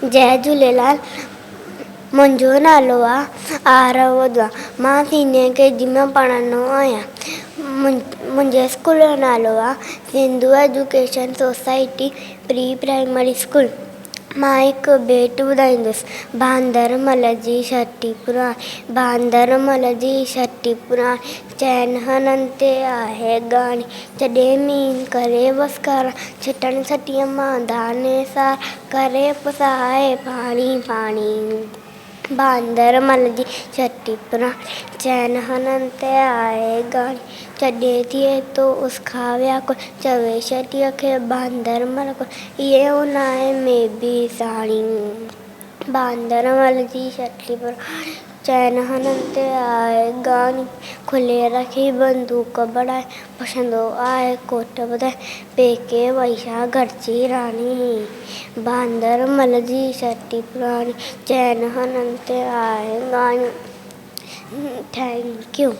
जय झूलेलाल। मुंहिंजो नालो आहे आरव वधवा। मां सीनियर KG में पढ़ंदो आहियां। मुंहिंजे स्कूल जो नालो आहे Sindhu education society pre primary school. मां हिकु भेट ॿुधाईंदुसि। बांदरमल जी छठी पुराणी, बांदरमल जी छठी पुराणी, चइनि हननि ते आहे ॻाणी, जॾहिं मींहुं करे वसकारा, छिटनि छटीअ मां दाने सार, करे पुसाए पाणी पाणी। बांदरमल जी छठी पुराणी, चइनि हननि ते आहे ॻाणी, जॾहिं थिए थो उसखा व्याकुल, चवे छटीअ खे बांदरमल कुल, इहे उन्हारे में बि साणी। बांदरमल जी छठी पुराणी, चइनि हननि ते आहे ॻाणी, खुले रखी बंदूक बढ़ाए, पुछंदो आहे कोट ॿुधाए, पेके वई छा घरची राणी। बांदरमल जी छठी पुराणी, चइनि हननि ते आहे ॻाणी। Thank U.